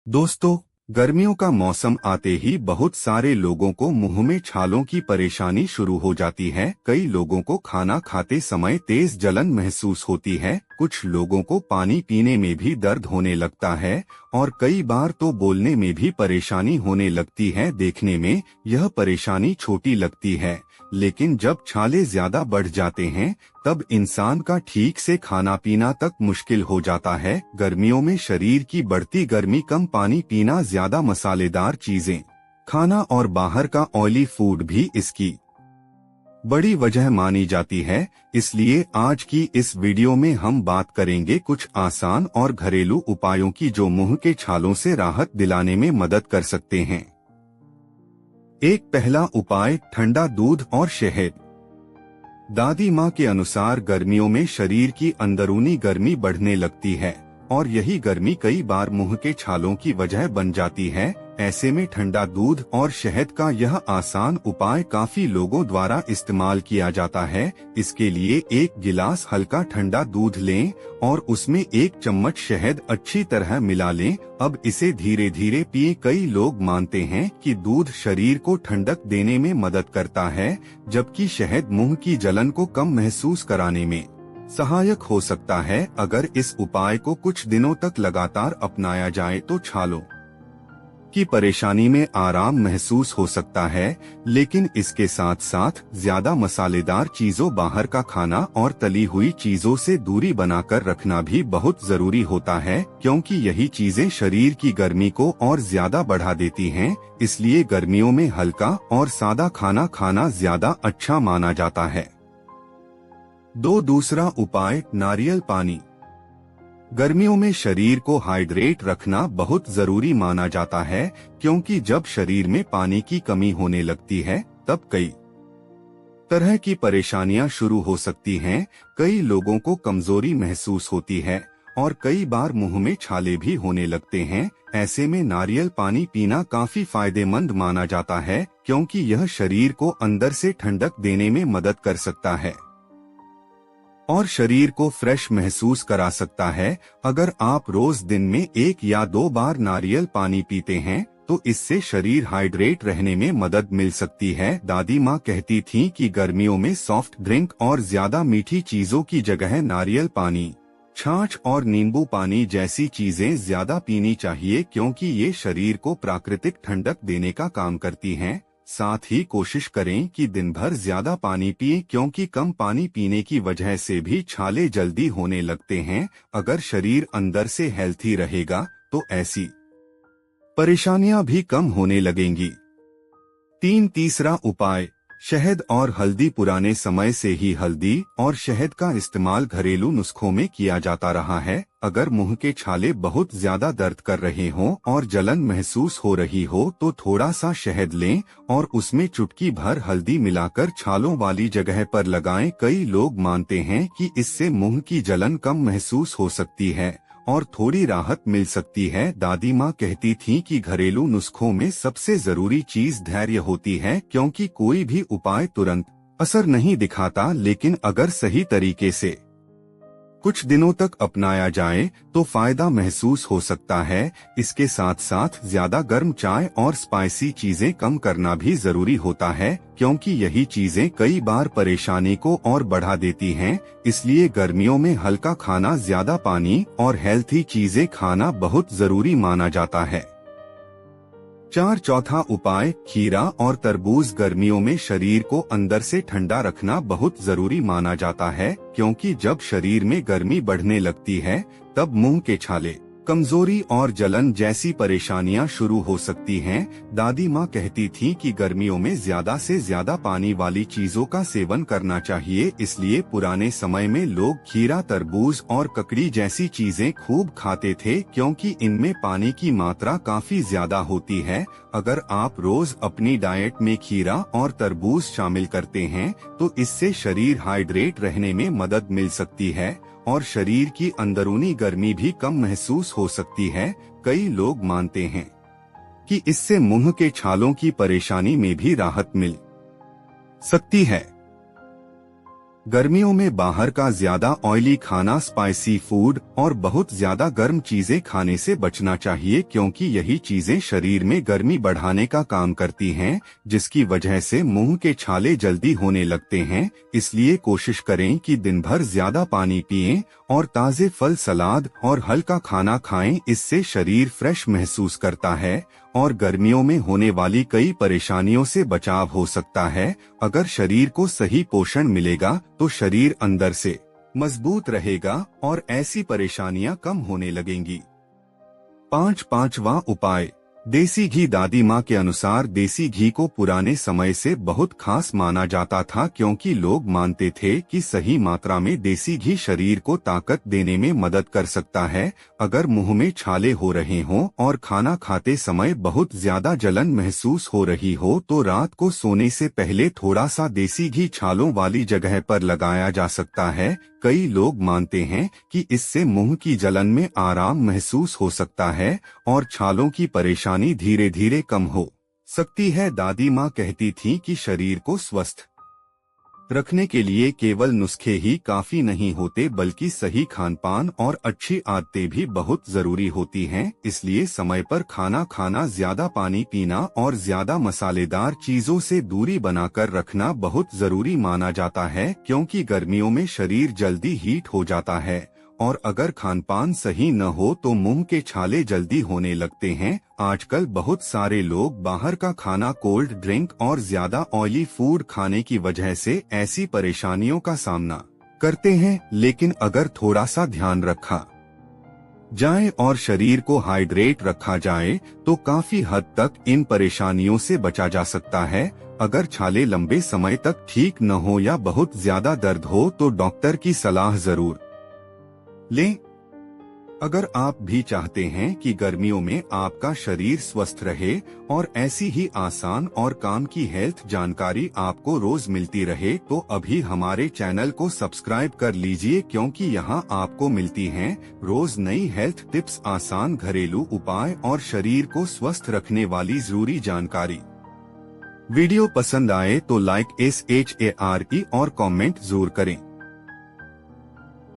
दोस्तों, गर्मियों का मौसम आते ही बहुत सारे लोगों को मुंह में छालों की परेशानी शुरू हो जाती है। कई लोगों को खाना खाते समय तेज जलन महसूस होती है, कुछ लोगों को पानी पीने में भी दर्द होने लगता है और कई बार तो बोलने में भी परेशानी होने लगती है। देखने में यह परेशानी छोटी लगती है, लेकिन जब छाले ज्यादा बढ़ जाते हैं तब इंसान का ठीक से खाना पीना तक मुश्किल हो जाता है। गर्मियों में शरीर की बढ़ती गर्मी, कम पानी पीना, ज्यादा मसालेदार चीजें खाना और बाहर का ऑयली फूड भी इसकी बड़ी वजह मानी जाती है। इसलिए आज की इस वीडियो में हम बात करेंगे कुछ आसान और घरेलू उपायों की जो मुंह के छालों से राहत दिलाने में मदद कर सकते हैं। एक पहला उपाय, ठंडा दूध और शहद। दादी माँ के अनुसार गर्मियों में शरीर की अंदरूनी गर्मी बढ़ने लगती है और यही गर्मी कई बार मुंह के छालों की वजह बन जाती है। ऐसे में ठंडा दूध और शहद का यह आसान उपाय काफी लोगों द्वारा इस्तेमाल किया जाता है। इसके लिए एक गिलास हल्का ठंडा दूध लें और उसमें एक चम्मच शहद अच्छी तरह मिला लें। अब इसे धीरे धीरे पिएं। कई लोग मानते हैं कि दूध शरीर को ठंडक देने में मदद करता है, जबकि शहद मुंह की जलन को कम महसूस कराने में सहायक हो सकता है। अगर इस उपाय को कुछ दिनों तक लगातार अपनाया जाए तो छालों की परेशानी में आराम महसूस हो सकता है। लेकिन इसके साथ साथ ज्यादा मसालेदार चीजों, बाहर का खाना और तली हुई चीजों से दूरी बनाकर रखना भी बहुत जरूरी होता है, क्योंकि यही चीजें शरीर की गर्मी को और ज्यादा बढ़ा देती हैं। इसलिए गर्मियों में हल्का और सादा खाना खाना ज्यादा अच्छा माना जाता है। दूसरा उपाय, नारियल पानी। गर्मियों में शरीर को हाइड्रेट रखना बहुत जरूरी माना जाता है, क्योंकि जब शरीर में पानी की कमी होने लगती है तब कई तरह की परेशानियां शुरू हो सकती हैं। कई लोगों को कमजोरी महसूस होती है और कई बार मुंह में छाले भी होने लगते हैं। ऐसे में नारियल पानी पीना काफी फायदेमंद माना जाता है, क्योंकि यह शरीर को अंदर से ठंडक देने में मदद कर सकता है और शरीर को फ्रेश महसूस करा सकता है। अगर आप रोज दिन में 1 या 2 बार नारियल पानी पीते हैं तो इससे शरीर हाइड्रेट रहने में मदद मिल सकती है। दादी माँ कहती थीं कि गर्मियों में सॉफ्ट ड्रिंक और ज्यादा मीठी चीजों की जगह नारियल पानी, छाछ और नींबू पानी जैसी चीजें ज्यादा पीनी चाहिए, क्योंकि ये शरीर को प्राकृतिक ठंडक देने का काम करती हैं। साथ ही कोशिश करें कि दिन भर ज्यादा पानी पिएं, क्योंकि कम पानी पीने की वजह से भी छाले जल्दी होने लगते हैं। अगर शरीर अंदर से हेल्थी रहेगा तो ऐसी परेशानियां भी कम होने लगेंगी। तीसरा उपाय, शहद और हल्दी। पुराने समय से ही हल्दी और शहद का इस्तेमाल घरेलू नुस्खों में किया जाता रहा है। अगर मुंह के छाले बहुत ज्यादा दर्द कर रहे हों और जलन महसूस हो रही हो तो थोड़ा सा शहद लें और उसमें चुटकी भर हल्दी मिलाकर छालों वाली जगह पर लगाएं। कई लोग मानते हैं कि इससे मुंह की जलन कम महसूस हो सकती है और थोड़ी राहत मिल सकती है। दादी माँ कहती थीं कि घरेलू नुस्खों में सबसे जरूरी चीज धैर्य होती है, क्योंकि कोई भी उपाय तुरंत असर नहीं दिखाता, लेकिन अगर सही तरीके से कुछ दिनों तक अपनाया जाए तो फायदा महसूस हो सकता है। इसके साथ साथ ज्यादा गर्म चाय और स्पाइसी चीजें कम करना भी जरूरी होता है, क्योंकि यही चीजें कई बार परेशानी को और बढ़ा देती हैं। इसलिए गर्मियों में हल्का खाना, ज्यादा पानी और हेल्थी चीजें खाना बहुत जरूरी माना जाता है। चौथा उपाय, खीरा और तरबूज। गर्मियों में शरीर को अंदर से ठंडा रखना बहुत जरूरी माना जाता है, क्योंकि जब शरीर में गर्मी बढ़ने लगती है तब मुंह के छाले, कमजोरी और जलन जैसी परेशानियां शुरू हो सकती हैं। दादी माँ कहती थीं कि गर्मियों में ज्यादा से ज्यादा पानी वाली चीजों का सेवन करना चाहिए। इसलिए पुराने समय में लोग खीरा, तरबूज और ककड़ी जैसी चीजें खूब खाते थे, क्योंकि इनमें पानी की मात्रा काफी ज्यादा होती है। अगर आप रोज अपनी डाइट में खीरा और तरबूज शामिल करते हैं तो इससे शरीर हाइड्रेट रहने में मदद मिल सकती है और शरीर की अंदरूनी गर्मी भी कम महसूस हो सकती है। कई लोग मानते हैं कि इससे मुंह के छालों की परेशानी में भी राहत मिल सकती है। गर्मियों में बाहर का ज्यादा ऑयली खाना, स्पाइसी फूड और बहुत ज्यादा गर्म चीजें खाने से बचना चाहिए, क्योंकि यही चीजें शरीर में गर्मी बढ़ाने का काम करती हैं, जिसकी वजह से मुंह के छाले जल्दी होने लगते हैं। इसलिए कोशिश करें कि दिन भर ज्यादा पानी पिएं और ताजे फल, सलाद और हल्का खाना खाएं। इससे शरीर फ्रेश महसूस करता है और गर्मियों में होने वाली कई परेशानियों से बचाव हो सकता है। अगर शरीर को सही पोषण मिलेगा तो शरीर अंदर से मजबूत रहेगा और ऐसी परेशानियां कम होने लगेंगी। पांचवा उपाय, देसी घी। दादी माँ के अनुसार देसी घी को पुराने समय से बहुत खास माना जाता था, क्योंकि लोग मानते थे कि सही मात्रा में देसी घी शरीर को ताकत देने में मदद कर सकता है। अगर मुंह में छाले हो रहे हों और खाना खाते समय बहुत ज्यादा जलन महसूस हो रही हो तो रात को सोने से पहले थोड़ा सा देसी घी छालों वाली जगह पर लगाया जा सकता है। कई लोग मानते हैं कि इससे मुंह की जलन में आराम महसूस हो सकता है और छालों की परेशानी धीरे धीरे कम हो सकती है। दादी माँ कहती थीं कि शरीर को स्वस्थ रखने के लिए केवल नुस्खे ही काफी नहीं होते, बल्कि सही खानपान और अच्छी आदतें भी बहुत जरूरी होती हैं। इसलिए समय पर खाना खाना, ज्यादा पानी पीना और ज्यादा मसालेदार चीजों से दूरी बनाकर रखना बहुत जरूरी माना जाता है, क्योंकि गर्मियों में शरीर जल्दी हीट हो जाता है और अगर खानपान सही न हो तो मुंह के छाले जल्दी होने लगते हैं। आजकल बहुत सारे लोग बाहर का खाना, कोल्ड ड्रिंक और ज्यादा ऑयली फूड खाने की वजह से ऐसी परेशानियों का सामना करते हैं, लेकिन अगर थोड़ा सा ध्यान रखा जाए और शरीर को हाइड्रेट रखा जाए तो काफी हद तक इन परेशानियों से बचा जा सकता है। अगर छाले लंबे समय तक ठीक न हो या बहुत ज्यादा दर्द हो तो डॉक्टर की सलाह जरूर लें। अगर आप भी चाहते हैं कि गर्मियों में आपका शरीर स्वस्थ रहे और ऐसी ही आसान और काम की हेल्थ जानकारी आपको रोज मिलती रहे, तो अभी हमारे चैनल को सब्सक्राइब कर लीजिए, क्योंकि यहाँ आपको मिलती हैं रोज नई हेल्थ टिप्स, आसान घरेलू उपाय और शरीर को स्वस्थ रखने वाली जरूरी जानकारी। वीडियो पसंद आए तो लाइक, SHARE और कमेंट जरूर करें।